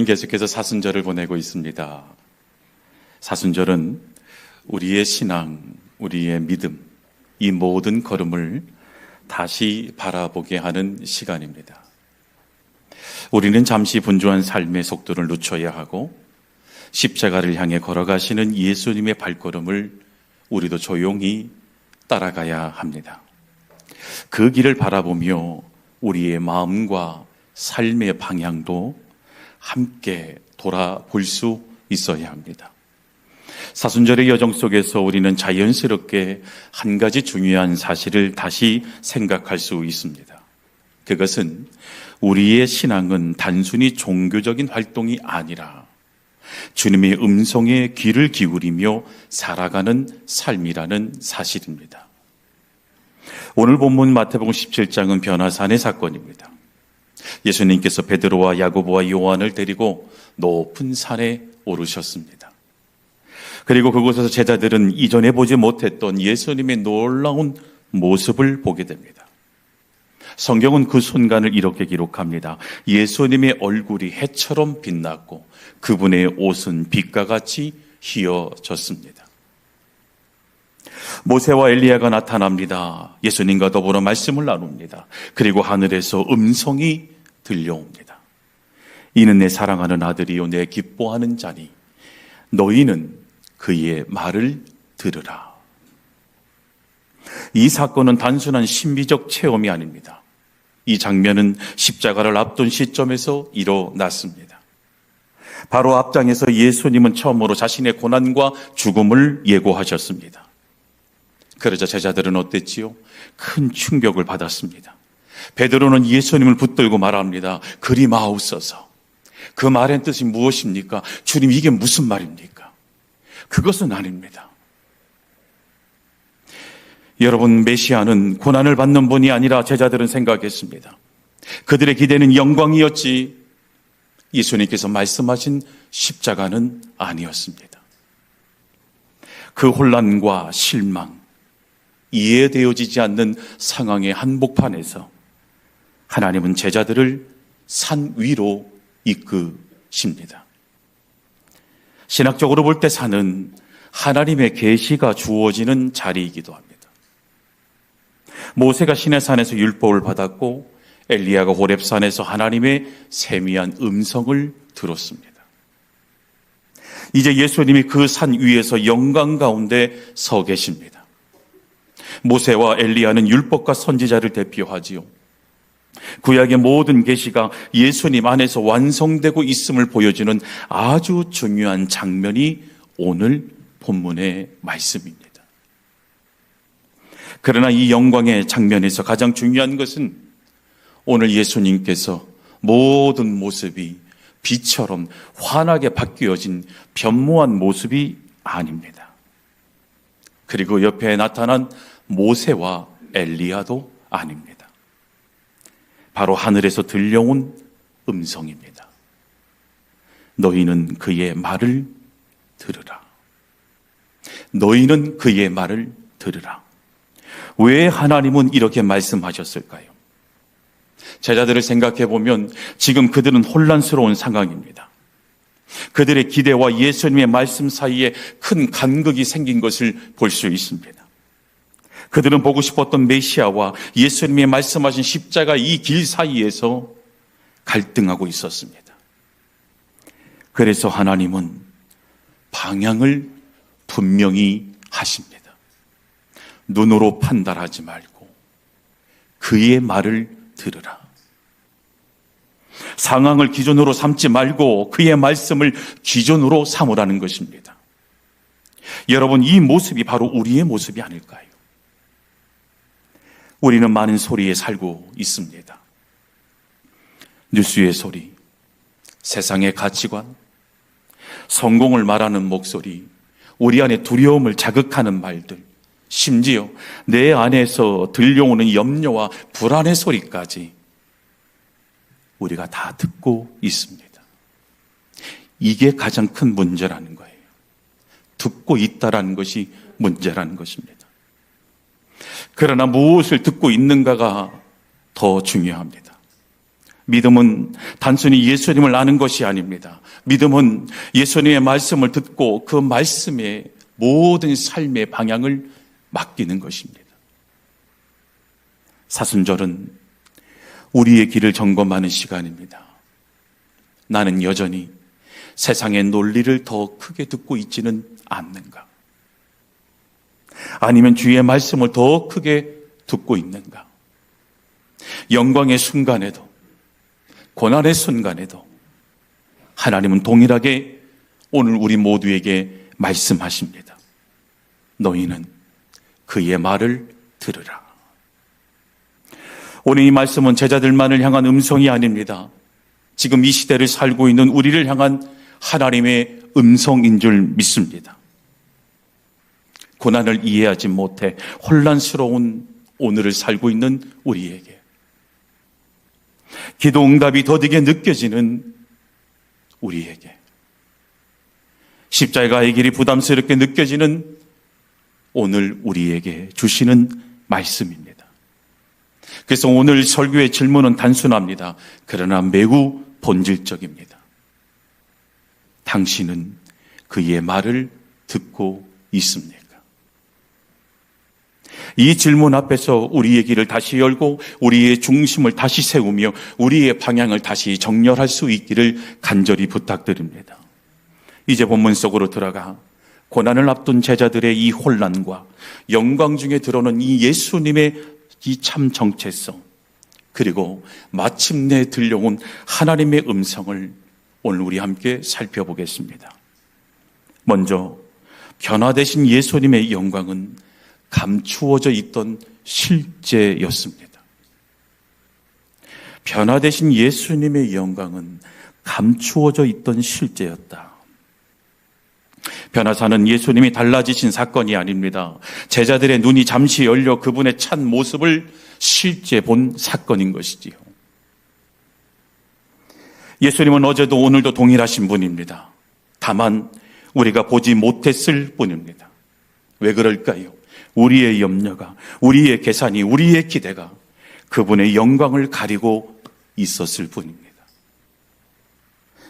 우리는 계속해서 사순절을 보내고 있습니다. 사순절은 우리의 신앙, 우리의 믿음, 이 모든 걸음을 다시 바라보게 하는 시간입니다. 우리는 잠시 분주한 삶의 속도를 늦춰야 하고 십자가를 향해 걸어가시는 예수님의 발걸음을 우리도 조용히 따라가야 합니다. 그 길을 바라보며 우리의 마음과 삶의 방향도 함께 돌아볼 수 있어야 합니다. 사순절의 여정 속에서 우리는 자연스럽게 한 가지 중요한 사실을 다시 생각할 수 있습니다. 그것은 우리의 신앙은 단순히 종교적인 활동이 아니라 주님의 음성에 귀를 기울이며 살아가는 삶이라는 사실입니다. 오늘 본문 마태복음 17장은 변화산의 사건입니다. 예수님께서 베드로와 야고보와 요한을 데리고 높은 산에 오르셨습니다. 그리고 그곳에서 제자들은 이전에 보지 못했던 예수님의 놀라운 모습을 보게 됩니다. 성경은 그 순간을 이렇게 기록합니다. 예수님의 얼굴이 해처럼 빛났고 그분의 옷은 빛과 같이 휘어졌습니다. 모세와 엘리야가 나타납니다. 예수님과 더불어 말씀을 나눕니다. 그리고 하늘에서 음성이 들려옵니다. 이는 내 사랑하는 아들이요 내 기뻐하는 자니 너희는 그의 말을 들으라. 이 사건은 단순한 신비적 체험이 아닙니다. 이 장면은 십자가를 앞둔 시점에서 일어났습니다. 바로 앞장에서 예수님은 처음으로 자신의 고난과 죽음을 예고하셨습니다. 그러자 제자들은 어땠지요? 큰 충격을 받았습니다. 베드로는 예수님을 붙들고 말합니다. 그리 마옵소서. 그 말의 뜻이 무엇입니까? 주님, 이게 무슨 말입니까? 그것은 아닙니다. 여러분, 메시아는 고난을 받는 분이 아니라 제자들은 생각했습니다. 그들의 기대는 영광이었지 예수님께서 말씀하신 십자가는 아니었습니다. 그 혼란과 실망, 이해되어지지 않는 상황의 한복판에서 하나님은 제자들을 산 위로 이끄십니다. 신학적으로 볼 때 산은 하나님의 계시가 주어지는 자리이기도 합니다. 모세가 시내산에서 율법을 받았고 엘리야가 호렙산에서 하나님의 세미한 음성을 들었습니다. 이제 예수님이 그 산 위에서 영광 가운데 서 계십니다. 모세와 엘리야는 율법과 선지자를 대표하지요. 구약의 모든 계시가 예수님 안에서 완성되고 있음을 보여주는 아주 중요한 장면이 오늘 본문의 말씀입니다. 그러나 이 영광의 장면에서 가장 중요한 것은 오늘 예수님께서 모든 모습이 빛처럼 환하게 바뀌어진 변모한 모습이 아닙니다. 그리고 옆에 나타난 모세와 엘리야도 아닙니다. 바로 하늘에서 들려온 음성입니다. 너희는 그의 말을 들으라. 너희는 그의 말을 들으라. 왜 하나님은 이렇게 말씀하셨을까요? 제자들을 생각해 보면 지금 그들은 혼란스러운 상황입니다. 그들의 기대와 예수님의 말씀 사이에 큰 간극이 생긴 것을 볼 수 있습니다. 그들은 보고 싶었던 메시아와 예수님의 말씀하신 십자가 이 길 사이에서 갈등하고 있었습니다. 그래서 하나님은 방향을 분명히 하십니다. 눈으로 판단하지 말고 그의 말을 들으라. 상황을 기준으로 삼지 말고 그의 말씀을 기준으로 삼으라는 것입니다. 여러분, 이 모습이 바로 우리의 모습이 아닐까요? 우리는 많은 소리에 살고 있습니다. 뉴스의 소리, 세상의 가치관, 성공을 말하는 목소리, 우리 안에 두려움을 자극하는 말들, 심지어 내 안에서 들려오는 염려와 불안의 소리까지 우리가 다 듣고 있습니다. 이게 가장 큰 문제라는 거예요. 듣고 있다라는 것이 문제라는 것입니다. 그러나 무엇을 듣고 있는가가 더 중요합니다. 믿음은 단순히 예수님을 아는 것이 아닙니다. 믿음은 예수님의 말씀을 듣고 그 말씀에 모든 삶의 방향을 맡기는 것입니다. 사순절은 우리의 길을 점검하는 시간입니다. 나는 여전히 세상의 논리를 더 크게 듣고 있지는 않는가? 아니면 주의 말씀을 더 크게 듣고 있는가? 영광의 순간에도 고난의 순간에도 하나님은 동일하게 오늘 우리 모두에게 말씀하십니다. 너희는 그의 말을 들으라. 오늘 이 말씀은 제자들만을 향한 음성이 아닙니다. 지금 이 시대를 살고 있는 우리를 향한 하나님의 음성인 줄 믿습니다. 고난을 이해하지 못해 혼란스러운 오늘을 살고 있는 우리에게 기도 응답이 더디게 느껴지는 우리에게 십자가의 길이 부담스럽게 느껴지는 오늘 우리에게 주시는 말씀입니다. 그래서 오늘 설교의 질문은 단순합니다. 그러나 매우 본질적입니다. 당신은 그의 말을 듣고 있습니까? 이 질문 앞에서 우리의 길을 다시 열고 우리의 중심을 다시 세우며 우리의 방향을 다시 정렬할 수 있기를 간절히 부탁드립니다. 이제 본문 속으로 들어가 고난을 앞둔 제자들의 이 혼란과 영광 중에 들어오는 이 예수님의 이 참 정체성, 그리고 마침내 들려온 하나님의 음성을 오늘 우리 함께 살펴보겠습니다. 먼저 변화되신 예수님의 영광은 감추어져 있던 실제였습니다. 변화되신 예수님의 영광은 감추어져 있던 실제였다. 변화사는 예수님이 달라지신 사건이 아닙니다. 제자들의 눈이 잠시 열려 그분의 찬 모습을 실제 본 사건인 것이지요. 예수님은 어제도 오늘도 동일하신 분입니다. 다만 우리가 보지 못했을 뿐입니다. 왜 그럴까요? 우리의 염려가, 우리의 계산이, 우리의 기대가 그분의 영광을 가리고 있었을 뿐입니다.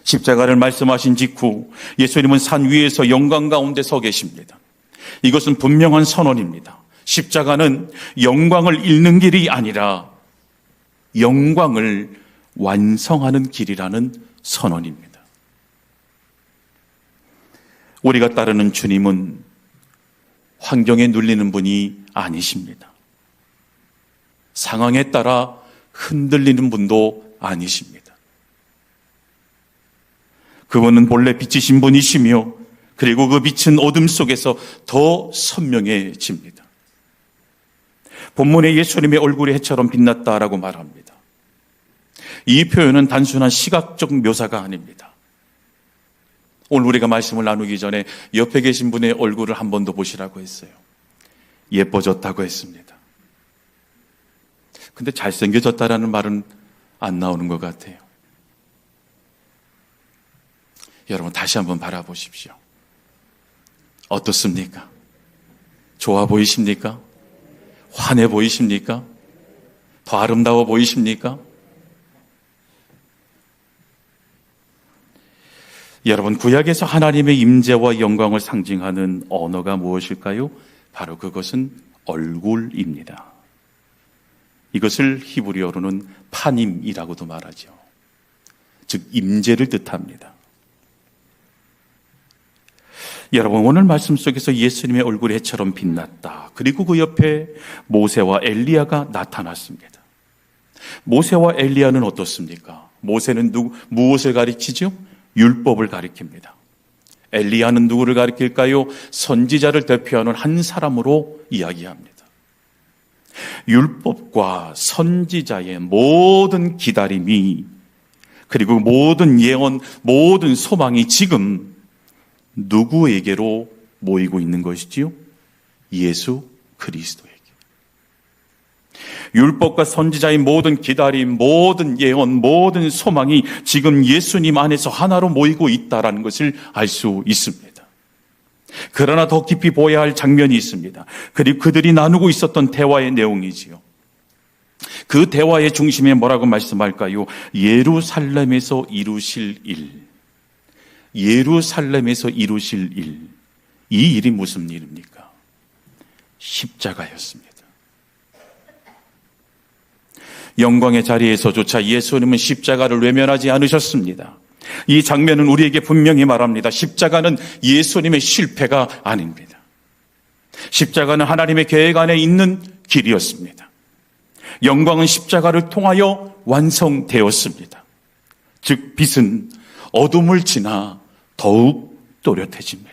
십자가를 말씀하신 직후 예수님은 산 위에서 영광 가운데 서 계십니다. 이것은 분명한 선언입니다. 십자가는 영광을 잃는 길이 아니라 영광을 완성하는 길이라는 선언입니다. 우리가 따르는 주님은 환경에 눌리는 분이 아니십니다. 상황에 따라 흔들리는 분도 아니십니다. 그분은 본래 빛이신 분이시며 그리고 그 빛은 어둠 속에서 더 선명해집니다. 본문에 예수님의 얼굴이 해처럼 빛났다라고 말합니다. 이 표현은 단순한 시각적 묘사가 아닙니다. 오늘 우리가 말씀을 나누기 전에 옆에 계신 분의 얼굴을 한 번 더 보시라고 했어요. 예뻐졌다고 했습니다. 근데 잘생겨졌다라는 말은 안 나오는 것 같아요. 여러분 다시 한번 바라보십시오. 어떻습니까? 좋아 보이십니까? 환해 보이십니까? 더 아름다워 보이십니까? 여러분, 구약에서 하나님의 임재와 영광을 상징하는 언어가 무엇일까요? 바로 그것은 얼굴입니다. 이것을 히브리어로는 파님이라고도 말하죠. 즉 임재를 뜻합니다. 여러분, 오늘 말씀 속에서 예수님의 얼굴이 해처럼 빛났다. 그리고 그 옆에 모세와 엘리야가 나타났습니다. 모세와 엘리야는 어떻습니까? 모세는 무엇을 가리키죠? 율법을 가리킵니다. 엘리야는 누구를 가리킬까요? 선지자를 대표하는 한 사람으로 이야기합니다. 율법과 선지자의 모든 기다림이, 그리고 모든 예언, 모든 소망이 지금 누구에게로 모이고 있는 것이지요? 예수 그리스도에게. 율법과 선지자의 모든 기다림, 모든 예언, 모든 소망이 지금 예수님 안에서 하나로 모이고 있다는 것을 알 수 있습니다. 그러나 더 깊이 보아야 할 장면이 있습니다. 그리고 그들이 나누고 있었던 대화의 내용이지요. 그 대화의 중심에 뭐라고 말씀할까요? 예루살렘에서 이루실 일. 예루살렘에서 이루실 일. 이 일이 무슨 일입니까? 십자가였습니다. 영광의 자리에서조차 예수님은 십자가를 외면하지 않으셨습니다. 이 장면은 우리에게 분명히 말합니다. 십자가는 예수님의 실패가 아닙니다. 십자가는 하나님의 계획 안에 있는 길이었습니다. 영광은 십자가를 통하여 완성되었습니다. 즉 빛은 어둠을 지나 더욱 또렷해집니다.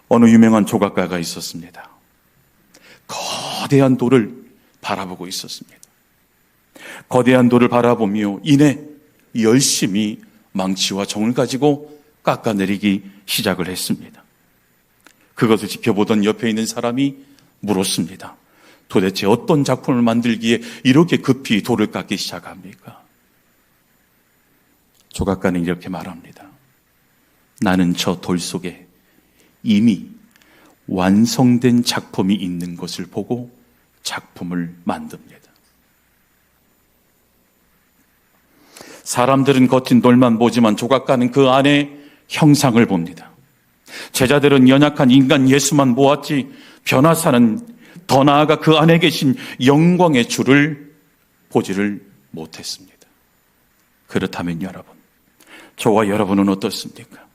어느 유명한 조각가가 있었습니다. 거대한 돌을 바라보고 있었습니다. 거대한 돌을 바라보며 이내 열심히 망치와 정을 가지고 깎아내리기 시작을 했습니다. 그것을 지켜보던 옆에 있는 사람이 물었습니다. 도대체 어떤 작품을 만들기에 이렇게 급히 돌을 깎기 시작합니까? 조각가는 이렇게 말합니다. 나는 저 돌 속에 이미 완성된 작품이 있는 것을 보고 작품을 만듭니다. 사람들은 겉인 돌만 보지만 조각가는 그 안에 형상을 봅니다. 제자들은 연약한 인간 예수만 보았지 변화사는 더 나아가 그 안에 계신 영광의 주를 보지를 못했습니다. 그렇다면 여러분, 저와 여러분은 어떻습니까?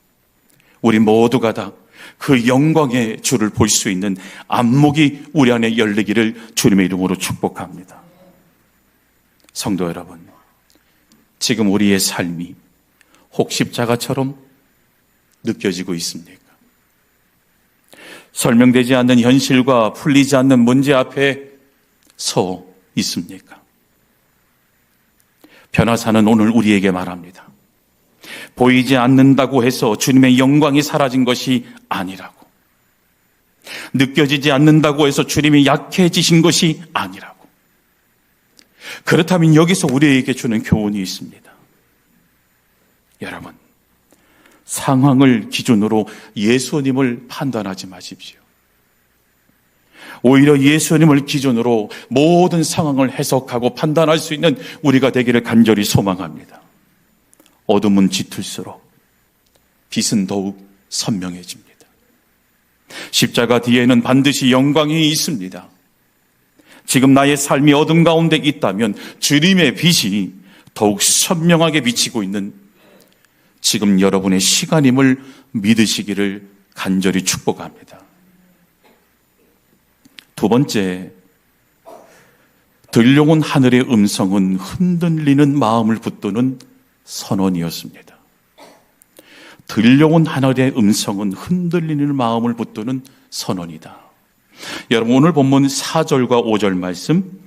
우리 모두가 다 그 영광의 주를 볼 수 있는 안목이 우리 안에 열리기를 주님의 이름으로 축복합니다. 성도 여러분, 지금 우리의 삶이 혹 십자가처럼 느껴지고 있습니까? 설명되지 않는 현실과 풀리지 않는 문제 앞에 서 있습니까? 변호사는 오늘 우리에게 말합니다. 보이지 않는다고 해서 주님의 영광이 사라진 것이 아니라고. 느껴지지 않는다고 해서 주님이 약해지신 것이 아니라고. 그렇다면 여기서 우리에게 주는 교훈이 있습니다. 여러분, 상황을 기준으로 예수님을 판단하지 마십시오. 오히려 예수님을 기준으로 모든 상황을 해석하고 판단할 수 있는 우리가 되기를 간절히 소망합니다. 어둠은 짙을수록 빛은 더욱 선명해집니다. 십자가 뒤에는 반드시 영광이 있습니다. 지금 나의 삶이 어둠 가운데 있다면 주님의 빛이 더욱 선명하게 비치고 있는 지금 여러분의 시간임을 믿으시기를 간절히 축복합니다. 두 번째, 들려온 하늘의 음성은 흔들리는 마음을 붙드는 선언이었습니다. 들려온 하늘의 음성은 흔들리는 마음을 붙드는 선언이다. 여러분, 오늘 본문 4절과 5절 말씀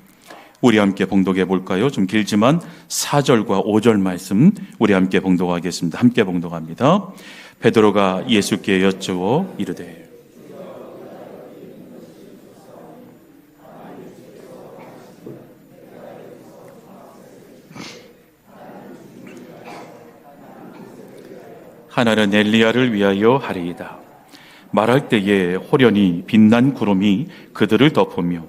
우리 함께 봉독해 볼까요? 좀 길지만 4절과 5절 말씀 우리 함께 봉독하겠습니다. 함께 봉독합니다. 베드로가 예수께 여쭈어 이르되 하나는 엘리야를 위하여 하리이다. 말할 때에 호련히 빛난 구름이 그들을 덮으며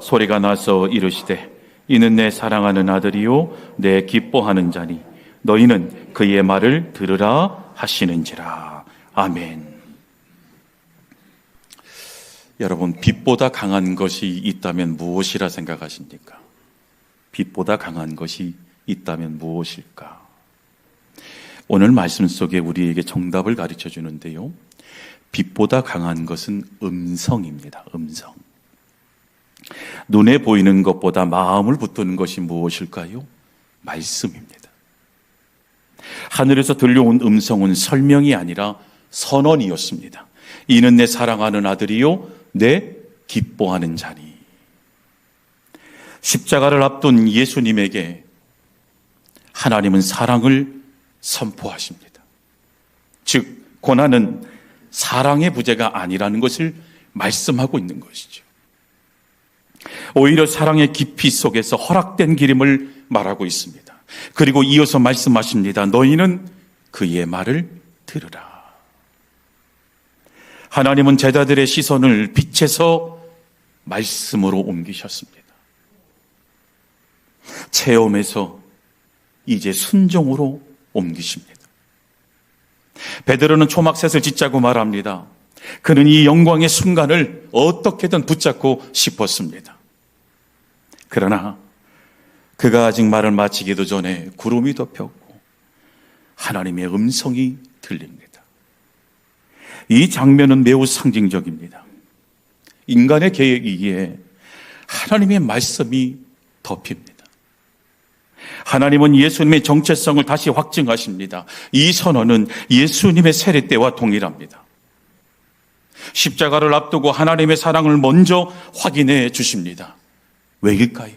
소리가 나서 이르시되 이는 내 사랑하는 아들이요 내 기뻐하는 자니 너희는 그의 말을 들으라 하시는지라. 아멘. 여러분, 빛보다 강한 것이 있다면 무엇이라 생각하십니까? 빛보다 강한 것이 있다면 무엇일까? 오늘 말씀 속에 우리에게 정답을 가르쳐 주는데요. 빛보다 강한 것은 음성입니다. 음성. 눈에 보이는 것보다 마음을 붙드는 것이 무엇일까요? 말씀입니다. 하늘에서 들려온 음성은 설명이 아니라 선언이었습니다. 이는 내 사랑하는 아들이요 내 기뻐하는 자니. 십자가를 앞둔 예수님에게 하나님은 사랑을 선포하십니다. 즉 고난은 사랑의 부재가 아니라는 것을 말씀하고 있는 것이죠. 오히려 사랑의 깊이 속에서 허락된 기름을 말하고 있습니다. 그리고 이어서 말씀하십니다. 너희는 그의 말을 들으라. 하나님은 제자들의 시선을 빛에서 말씀으로 옮기셨습니다. 체험에서 이제 순종으로 옮기십니다. 베드로는 초막셋을 짓자고 말합니다. 그는 이 영광의 순간을 어떻게든 붙잡고 싶었습니다. 그러나 그가 아직 말을 마치기도 전에 구름이 덮였고 하나님의 음성이 들립니다. 이 장면은 매우 상징적입니다. 인간의 계획이기에 하나님의 말씀이 덮입니다. 하나님은 예수님의 정체성을 다시 확증하십니다. 이 선언은 예수님의 세례 때와 동일합니다. 십자가를 앞두고 하나님의 사랑을 먼저 확인해 주십니다. 왜일까요?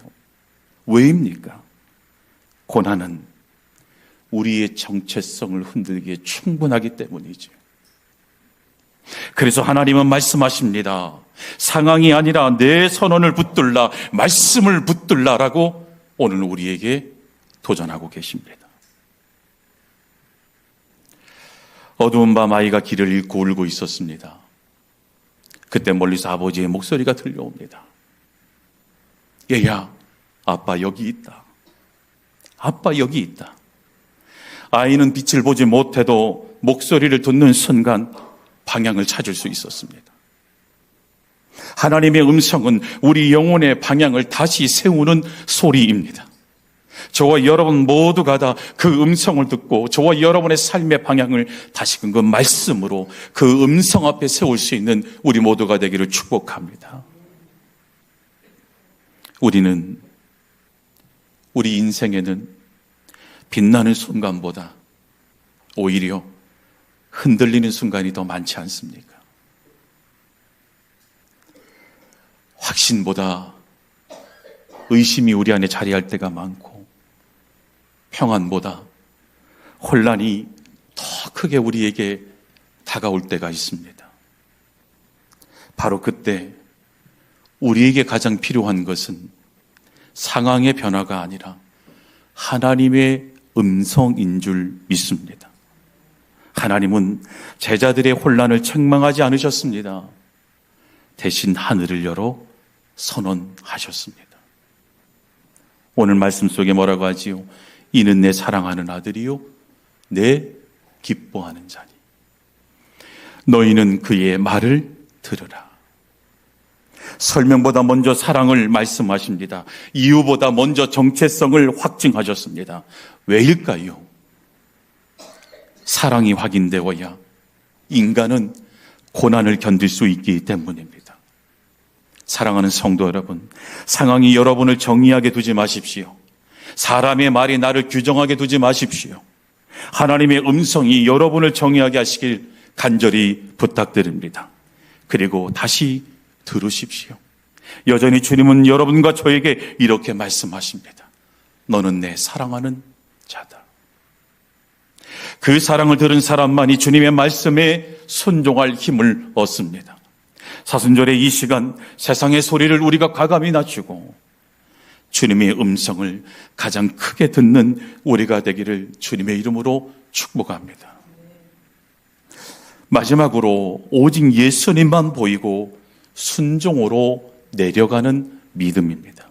왜입니까? 고난은 우리의 정체성을 흔들기에 충분하기 때문이죠. 그래서 하나님은 말씀하십니다. 상황이 아니라 내 선언을 붙들라, 말씀을 붙들라라고 오늘 우리에게 도전하고 계십니다. 어두운 밤 아이가 길을 잃고 울고 있었습니다. 그때 멀리서 아버지의 목소리가 들려옵니다. 얘야, 아빠 여기 있다. 아빠 여기 있다. 아이는 빛을 보지 못해도 목소리를 듣는 순간 방향을 찾을 수 있었습니다. 하나님의 음성은 우리 영혼의 방향을 다시 세우는 소리입니다. 저와 여러분 모두가 다 그 음성을 듣고 저와 여러분의 삶의 방향을 다시금 그 말씀으로 그 음성 앞에 세울 수 있는 우리 모두가 되기를 축복합니다. 우리 인생에는 빛나는 순간보다 오히려 흔들리는 순간이 더 많지 않습니까? 확신보다 의심이 우리 안에 자리할 때가 많고 평안보다 혼란이 더 크게 우리에게 다가올 때가 있습니다. 바로 그때 우리에게 가장 필요한 것은 상황의 변화가 아니라 하나님의 음성인 줄 믿습니다. 하나님은 제자들의 혼란을 책망하지 않으셨습니다. 대신 하늘을 열어 선언하셨습니다. 오늘 말씀 속에 뭐라고 하지요? 이는 내 사랑하는 아들이요 내 기뻐하는 자니 너희는 그의 말을 들으라. 설명보다 먼저 사랑을 말씀하십니다. 이유보다 먼저 정체성을 확증하셨습니다. 왜일까요? 사랑이 확인되어야 인간은 고난을 견딜 수 있기 때문입니다. 사랑하는 성도 여러분, 상황이 여러분을 정의하게 두지 마십시오. 사람의 말이 나를 규정하게 두지 마십시오. 하나님의 음성이 여러분을 정의하게 하시길 간절히 부탁드립니다. 그리고 다시 들으십시오. 여전히 주님은 여러분과 저에게 이렇게 말씀하십니다. 너는 내 사랑하는 자다. 그 사랑을 들은 사람만이 주님의 말씀에 순종할 힘을 얻습니다. 사순절의 이 시간 세상의 소리를 우리가 과감히 낮추고 주님의 음성을 가장 크게 듣는 우리가 되기를 주님의 이름으로 축복합니다. 마지막으로 오직 예수님만 보이고 순종으로 내려가는 믿음입니다.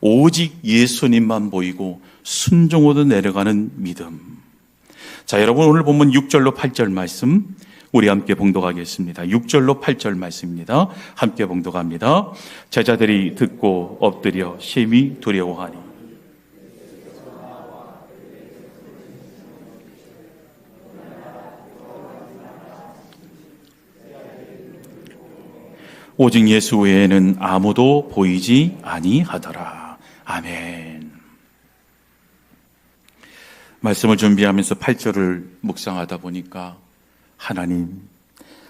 오직 예수님만 보이고 순종으로 내려가는 믿음. 자, 여러분 오늘 본문 6절로 8절 말씀 우리 함께 봉독하겠습니다. 6절로 8절 말씀입니다. 함께 봉독합니다. 제자들이 듣고 엎드려 심히 두려워하니 오직 예수 외에는 아무도 보이지 아니하더라. 아멘. 말씀을 준비하면서 8절을 묵상하다 보니까 하나님,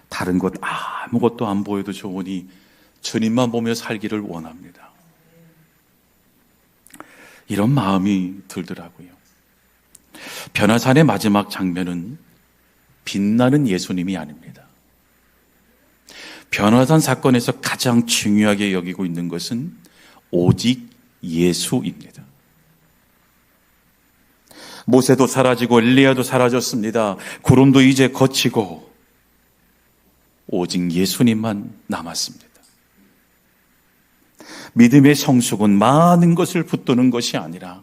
다른 것 아무것도 안 보여도 좋으니 주님만 보며 살기를 원합니다. 이런 마음이 들더라고요. 변화산의 마지막 장면은 빛나는 예수님이 아닙니다. 변화산 사건에서 가장 중요하게 여기고 있는 것은 오직 예수입니다. 모세도 사라지고 엘리야도 사라졌습니다. 구름도 이제 거치고 오직 예수님만 남았습니다. 믿음의 성숙은 많은 것을 붙드는 것이 아니라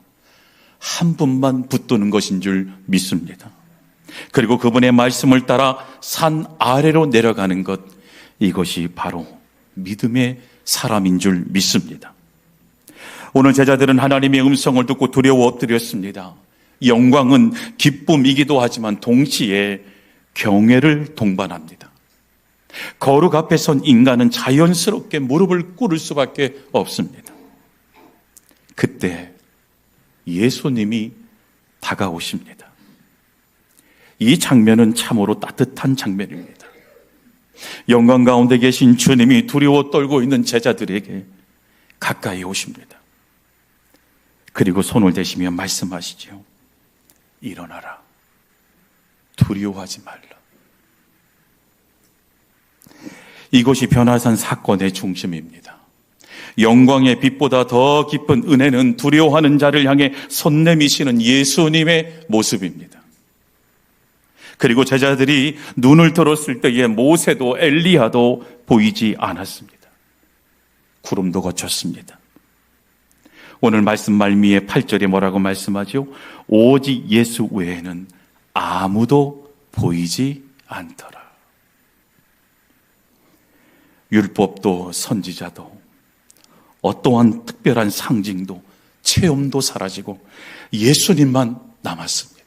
한 분만 붙드는 것인 줄 믿습니다. 그리고 그분의 말씀을 따라 산 아래로 내려가는 것, 이것이 바로 믿음의 사람인 줄 믿습니다. 오늘 제자들은 하나님의 음성을 듣고 두려워 엎드렸습니다. 영광은 기쁨이기도 하지만 동시에 경외를 동반합니다. 거룩 앞에 선 인간은 자연스럽게 무릎을 꿇을 수밖에 없습니다. 그때 예수님이 다가오십니다. 이 장면은 참으로 따뜻한 장면입니다. 영광 가운데 계신 주님이 두려워 떨고 있는 제자들에게 가까이 오십니다. 그리고 손을 대시며 말씀하시죠. 일어나라. 두려워하지 말라. 이것이 변화산 사건의 중심입니다. 영광의 빛보다 더 깊은 은혜는 두려워하는 자를 향해 손 내미시는 예수님의 모습입니다. 그리고 제자들이 눈을 들었을 때에 모세도 엘리야도 보이지 않았습니다. 구름도 거쳤습니다. 오늘 말씀 말미에 8절에 뭐라고 말씀하죠? 오직 예수 외에는 아무도 보이지 않더라. 율법도 선지자도 어떠한 특별한 상징도 체험도 사라지고 예수님만 남았습니다.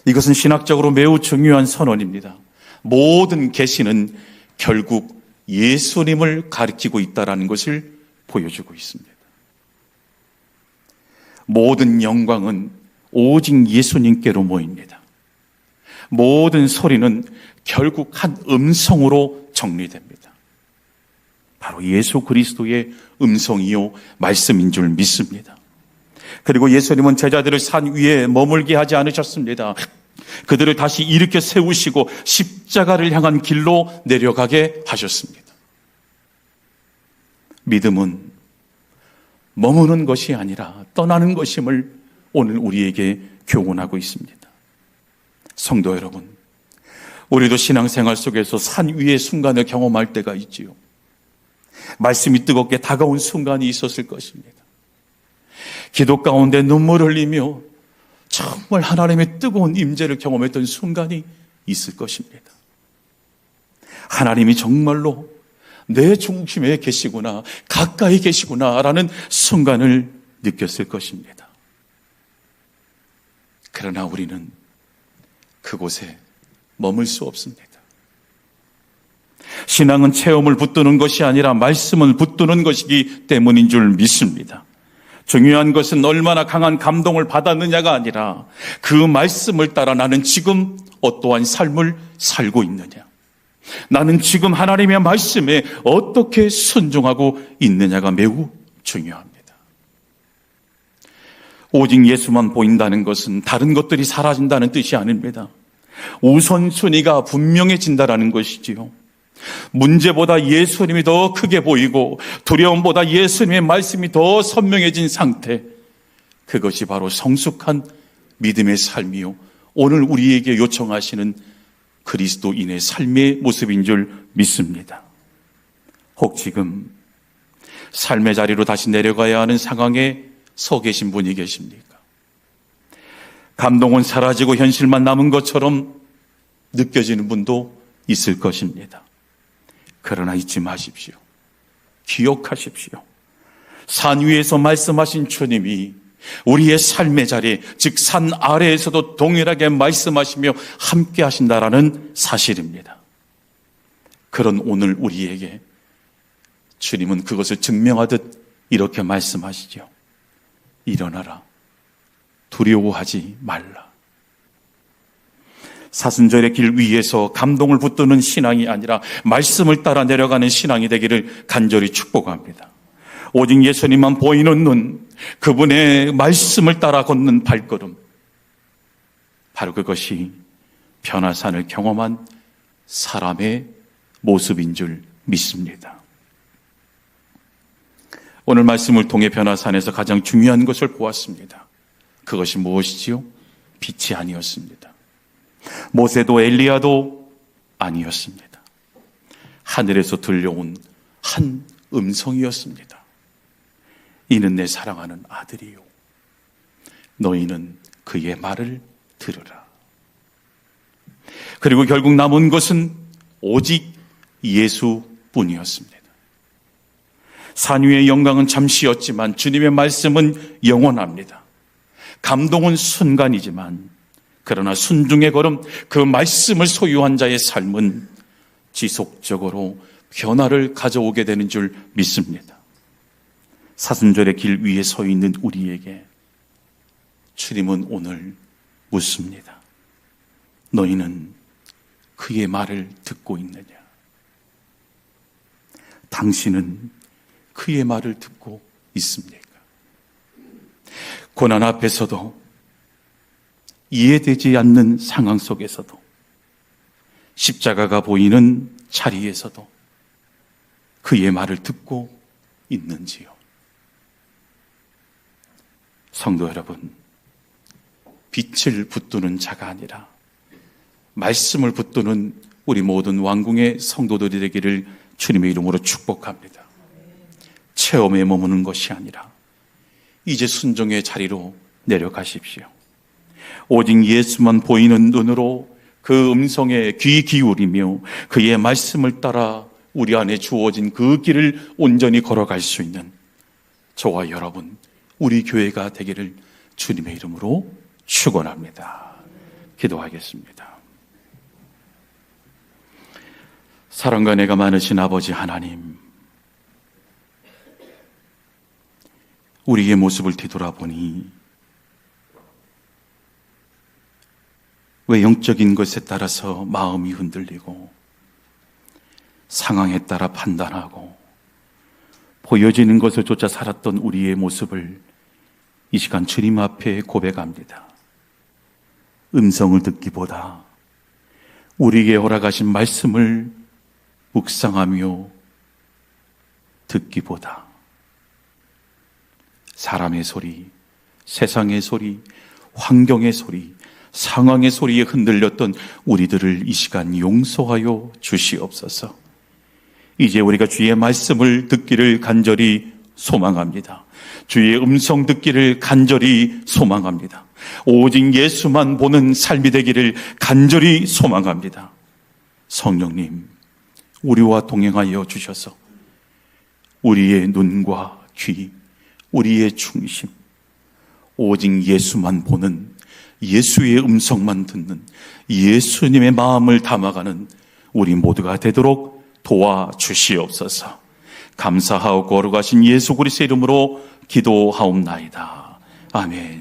이것은 신학적으로 매우 중요한 선언입니다. 모든 계시는 결국 예수님을 가리키고 있다는 것을 보여주고 있습니다. 모든 영광은 오직 예수님께로 모입니다. 모든 소리는 결국 한 음성으로 정리됩니다. 바로 예수 그리스도의 음성이요 말씀인 줄 믿습니다. 그리고 예수님은 제자들을 산 위에 머물게 하지 않으셨습니다. 그들을 다시 일으켜 세우시고 십자가를 향한 길로 내려가게 하셨습니다. 믿음은 머무는 것이 아니라 떠나는 것임을 오늘 우리에게 교훈하고 있습니다. 성도 여러분, 우리도 신앙생활 속에서 산 위의 순간을 경험할 때가 있지요. 말씀이 뜨겁게 다가온 순간이 있었을 것입니다. 기도 가운데 눈물을 흘리며 정말 하나님의 뜨거운 임재를 경험했던 순간이 있을 것입니다. 하나님이 정말로 내 중심에 계시구나, 가까이 계시구나라는 순간을 느꼈을 것입니다. 그러나 우리는 그곳에 머물 수 없습니다. 신앙은 체험을 붙드는 것이 아니라 말씀을 붙드는 것이기 때문인 줄 믿습니다. 중요한 것은 얼마나 강한 감동을 받았느냐가 아니라 그 말씀을 따라 나는 지금 어떠한 삶을 살고 있느냐, 나는 지금 하나님의 말씀에 어떻게 순종하고 있느냐가 매우 중요합니다. 오직 예수만 보인다는 것은 다른 것들이 사라진다는 뜻이 아닙니다. 우선순위가 분명해진다는 것이지요. 문제보다 예수님이 더 크게 보이고 두려움보다 예수님의 말씀이 더 선명해진 상태, 그것이 바로 성숙한 믿음의 삶이요 오늘 우리에게 요청하시는 그리스도인의 삶의 모습인 줄 믿습니다. 혹 지금 삶의 자리로 다시 내려가야 하는 상황에 서 계신 분이 계십니까? 감동은 사라지고 현실만 남은 것처럼 느껴지는 분도 있을 것입니다. 그러나 잊지 마십시오. 기억하십시오. 산 위에서 말씀하신 주님이 우리의 삶의 자리, 즉 산 아래에서도 동일하게 말씀하시며 함께 하신다라는 사실입니다. 그런 오늘 우리에게 주님은 그것을 증명하듯 이렇게 말씀하시죠. 일어나라. 두려워하지 말라. 사순절의 길 위에서 감동을 붙드는 신앙이 아니라 말씀을 따라 내려가는 신앙이 되기를 간절히 축복합니다. 오직 예수님만 보이는 눈, 그분의 말씀을 따라 걷는 발걸음, 바로 그것이 변화산을 경험한 사람의 모습인 줄 믿습니다. 오늘 말씀을 통해 변화산에서 가장 중요한 것을 보았습니다. 그것이 무엇이지요? 빛이 아니었습니다. 모세도 엘리야도 아니었습니다. 하늘에서 들려온 한 음성이었습니다. 이는 내 사랑하는 아들이요, 너희는 그의 말을 들으라. 그리고 결국 남은 것은 오직 예수뿐이었습니다. 산 위의 영광은 잠시였지만 주님의 말씀은 영원합니다. 감동은 순간이지만 그러나 순종의 걸음, 그 말씀을 소유한 자의 삶은 지속적으로 변화를 가져오게 되는 줄 믿습니다. 사순절의 길 위에 서 있는 우리에게 주님은 오늘 묻습니다. 너희는 그의 말을 듣고 있느냐? 당신은 그의 말을 듣고 있습니까? 고난 앞에서도, 이해되지 않는 상황 속에서도, 십자가가 보이는 자리에서도 그의 말을 듣고 있는지요? 성도 여러분, 빛을 붙드는 자가 아니라 말씀을 붙드는 우리 모든 왕궁의 성도들이 되기를 주님의 이름으로 축복합니다. 체험에 머무는 것이 아니라 이제 순종의 자리로 내려가십시오. 오직 예수만 보이는 눈으로 그 음성에 귀 기울이며 그의 말씀을 따라 우리 안에 주어진 그 길을 온전히 걸어갈 수 있는 저와 여러분, 우리 교회가 되기를 주님의 이름으로 축원합니다. 기도하겠습니다. 사랑과 은혜가 많으신 아버지 하나님, 우리의 모습을 뒤돌아보니 왜 영적인 것에 따라서 마음이 흔들리고 상황에 따라 판단하고 보여지는 것을 쫓아 살았던 우리의 모습을 이 시간 주님 앞에 고백합니다. 음성을 듣기보다 우리에게 허락하신 말씀을 묵상하며 듣기보다 사람의 소리, 세상의 소리, 환경의 소리, 상황의 소리에 흔들렸던 우리들을 이 시간 용서하여 주시옵소서. 이제 우리가 주의 말씀을 듣기를 간절히 소망합니다. 주의 음성 듣기를 간절히 소망합니다. 오직 예수만 보는 삶이 되기를 간절히 소망합니다. 성령님, 우리와 동행하여 주셔서 우리의 눈과 귀, 우리의 중심, 오직 예수만 보는, 예수의 음성만 듣는, 예수님의 마음을 담아가는 우리 모두가 되도록 도와주시옵소서. 감사하고 거룩하신 예수 그리스도의 이름으로 기도하옵나이다. 아멘.